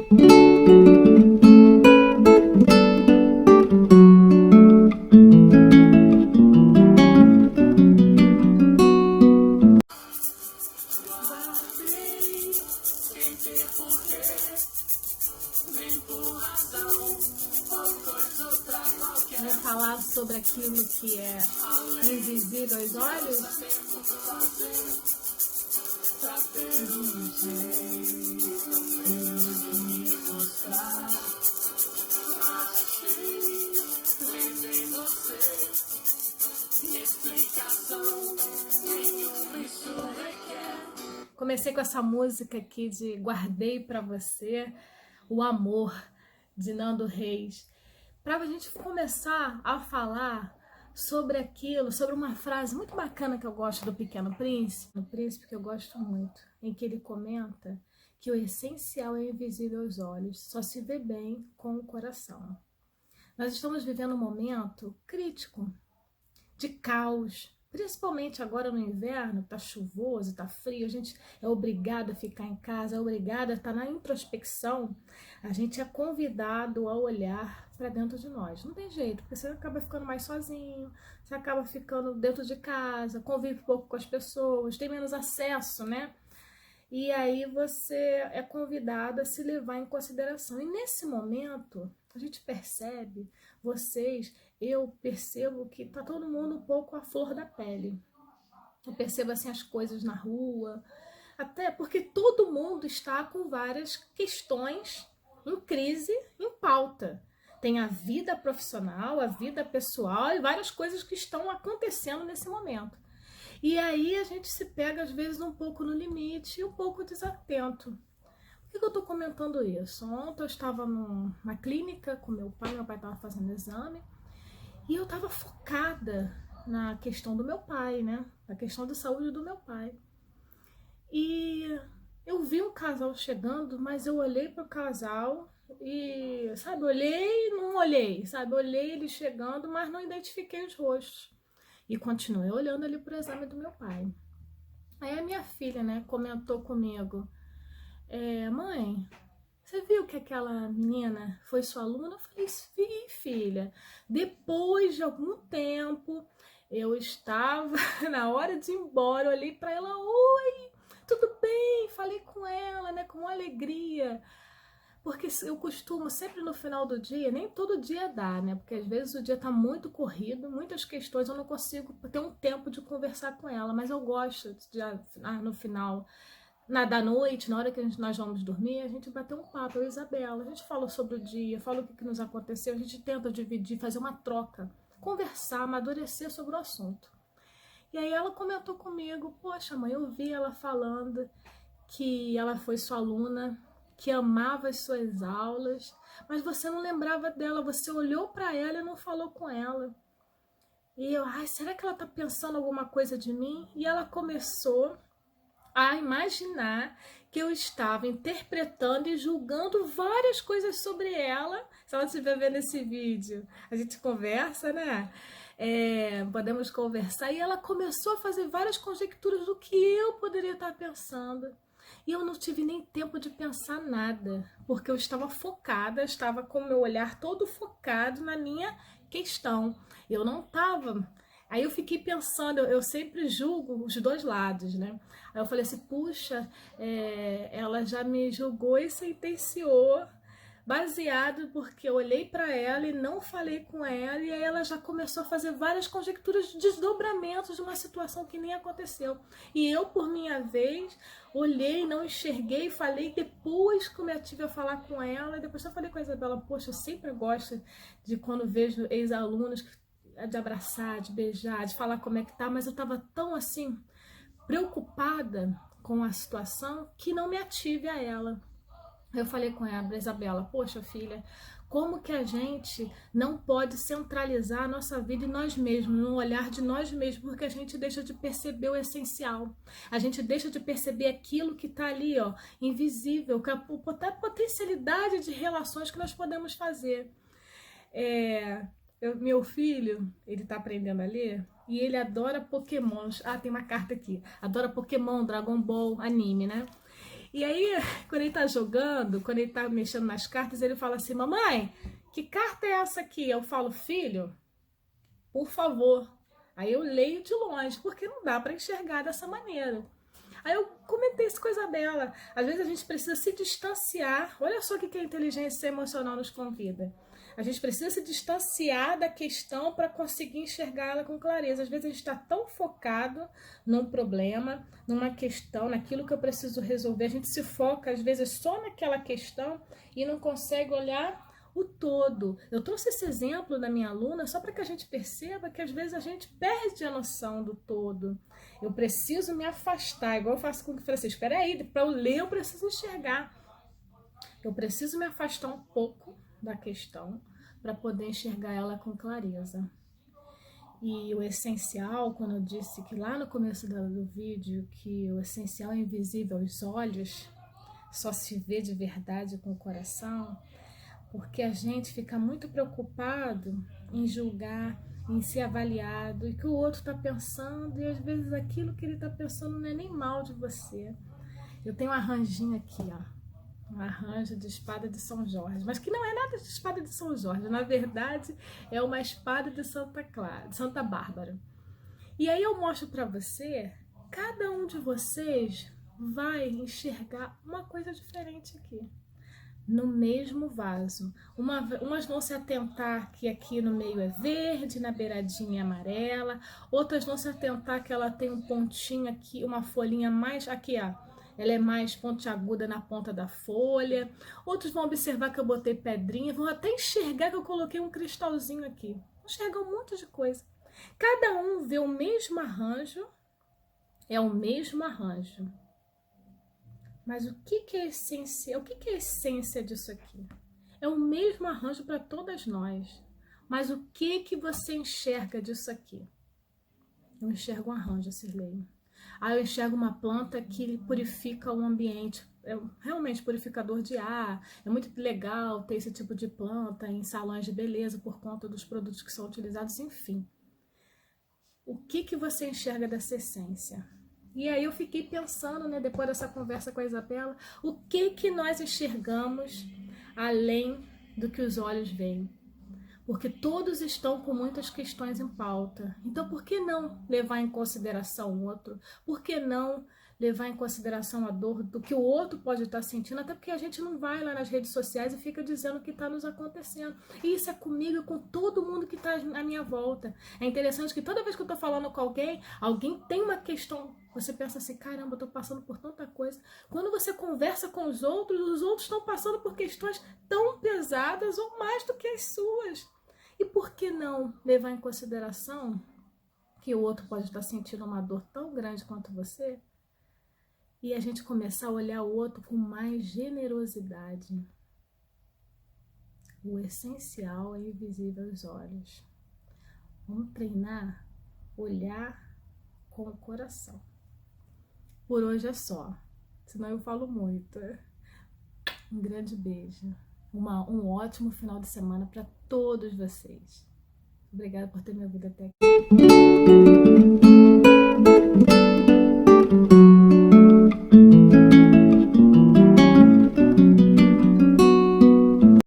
Vamos falar sobre aquilo que é invisível aos olhos? Comecei com essa música aqui de Guardei Pra Você, O Amor, de Nando Reis, para a gente começar a falar sobre aquilo, sobre uma frase muito bacana que eu gosto do Pequeno Príncipe, que eu gosto muito, em que ele comenta que o essencial é invisível aos olhos, só se vê bem com o coração. Nós estamos vivendo um momento crítico, de caos, principalmente agora no inverno, tá chuvoso, tá frio, a gente é obrigado a ficar em casa, é obrigado a estar na introspecção, a gente é convidado a olhar para dentro de nós. Não tem jeito, porque você acaba ficando mais sozinho, você acaba ficando dentro de casa, convive um pouco com as pessoas, tem menos acesso, né? E aí você é convidado a se levar em consideração. E nesse momento, a gente percebe, eu percebo que tá todo mundo um pouco à flor da pele. Eu percebo assim as coisas na rua, até porque todo mundo está com várias questões em crise, em pauta. Tem a vida profissional, a vida pessoal e várias coisas que estão acontecendo nesse momento. E aí a gente se pega às vezes um pouco no limite e um pouco desatento. Por que eu estou comentando isso? Ontem eu estava numa clínica com meu pai estava fazendo exame, e eu estava focada na questão do meu pai, né? Na questão da saúde do meu pai. E eu vi um casal chegando, mas eu olhei para o casal e, sabe, olhei e não olhei, sabe? Olhei ele chegando, mas não identifiquei os rostos. E continuei olhando ali pro exame do meu pai. Aí a minha filha, né, comentou comigo, mãe, você viu que aquela menina foi sua aluna? Eu falei, vi, filha. Depois de algum tempo, eu estava na hora de ir embora, eu olhei para ela, oi, tudo bem? Falei com ela, né, com alegria. Porque eu costumo sempre no final do dia, nem todo dia dá, né? Porque às vezes o dia tá muito corrido, muitas questões eu não consigo ter um tempo de conversar com ela, mas eu gosto de, no final da noite, na hora que nós vamos dormir, a gente bater um papo, eu e Isabela, a gente fala sobre o dia, fala o que nos aconteceu, a gente tenta dividir, fazer uma troca, conversar, amadurecer sobre o assunto. E aí ela comentou comigo, poxa mãe, eu vi ela falando que ela foi sua aluna, que amava as suas aulas, mas você não lembrava dela, você olhou para ela e não falou com ela. E eu, será que ela tá pensando alguma coisa de mim? E ela começou a imaginar que eu estava interpretando e julgando várias coisas sobre ela. Se ela estiver vendo esse vídeo, a gente conversa, né? Podemos conversar. E ela começou a fazer várias conjecturas do que eu poderia estar pensando. E eu não tive nem tempo de pensar nada, porque eu estava focada, estava com o meu olhar todo focado na minha questão. Eu não estava. Aí eu fiquei pensando, eu sempre julgo os dois lados, né? Aí eu falei assim, puxa, ela já me julgou e sentenciou, baseado porque eu olhei para ela e não falei com ela, e aí ela já começou a fazer várias conjecturas de desdobramentos de uma situação que nem aconteceu. E eu, por minha vez, olhei, não enxerguei, falei depois que eu tive a falar com ela, e depois eu falei com a Isabela, poxa, eu sempre gosto de quando vejo ex-alunos de abraçar, de beijar, de falar como é que tá, mas eu tava tão assim, preocupada com a situação que não me ative a ela. Eu falei com ela, Isabela, poxa filha, como que a gente não pode centralizar a nossa vida em nós mesmos, no olhar de nós mesmos, porque a gente deixa de perceber o essencial, a gente deixa de perceber aquilo que está ali, ó, invisível, que a potencialidade de relações que nós podemos fazer. Meu filho, ele tá aprendendo a ler e ele adora Pokémon. Tem uma carta aqui. Adora Pokémon, Dragon Ball, anime, né? E aí, quando ele tá jogando, quando ele tá mexendo nas cartas, ele fala assim, mamãe, que carta é essa aqui? Eu falo, filho, por favor. Aí eu leio de longe, porque não dá para enxergar dessa maneira. Aí eu comentei isso com a Isabela. Às vezes a gente precisa se distanciar. Olha só o que a inteligência emocional nos convida. A gente precisa se distanciar da questão para conseguir enxergar ela com clareza. Às vezes a gente está tão focado num problema, numa questão, naquilo que eu preciso resolver. A gente se foca, às vezes, só naquela questão e não consegue olhar o todo. Eu trouxe esse exemplo da minha aluna só para que a gente perceba que às vezes a gente perde a noção do todo. Eu preciso me afastar, igual eu faço com o Francisco. Espera aí, para eu ler eu preciso enxergar. Eu preciso me afastar um pouco da questão para poder enxergar ela com clareza. E o essencial, quando eu disse que lá no começo do vídeo, que o essencial é invisível aos olhos, só se vê de verdade com o coração, porque a gente fica muito preocupado em julgar, em ser avaliado, e que o outro está pensando, e às vezes aquilo que ele está pensando não é nem mal de você. Eu tenho um arranjinho aqui, ó. Um arranjo de espada de São Jorge, mas que não é nada de espada de São Jorge, na verdade é uma espada de Santa Bárbara. E aí eu mostro para você, cada um de vocês vai enxergar uma coisa diferente aqui, no mesmo vaso. Umas vão se atentar que aqui no meio é verde, na beiradinha é amarela, outras vão se atentar que ela tem um pontinho aqui, uma folhinha mais, aqui ó, ela é mais pontiaguda na ponta da folha. Outros vão observar que eu botei pedrinha, vão até enxergar que eu coloquei um cristalzinho aqui. Vão enxergar um monte de coisa. Cada um vê o mesmo arranjo, é o mesmo arranjo. Mas o que é essência? O que é a essência disso aqui? É o mesmo arranjo para todas nós. Mas o que você enxerga disso aqui? Eu enxergo um arranjo, Cirlei. Eu enxergo uma planta que purifica o ambiente, é realmente purificador de ar. É muito legal ter esse tipo de planta em salões de beleza por conta dos produtos que são utilizados, enfim. O que você enxerga dessa essência? E aí eu fiquei pensando, né, depois dessa conversa com a Isabela, o que nós enxergamos além do que os olhos veem? Porque todos estão com muitas questões em pauta. Então, por que não levar em consideração o outro? Por que não levar em consideração a dor do que o outro pode estar sentindo? Até porque a gente não vai lá nas redes sociais e fica dizendo o que está nos acontecendo. E isso é comigo e com todo mundo que está à minha volta. É interessante que toda vez que eu estou falando com alguém, alguém tem uma questão. Você pensa assim, caramba, eu estou passando por tanta coisa. Quando você conversa com os outros estão passando por questões tão pesadas ou mais do que as suas. E por que não levar em consideração que o outro pode estar sentindo uma dor tão grande quanto você? E a gente começar a olhar o outro com mais generosidade. O essencial é invisível aos olhos. Vamos treinar olhar com o coração. Por hoje é só, senão eu falo muito. Um grande beijo. Um ótimo final de semana para todos vocês. Obrigada por ter me ouvido até aqui.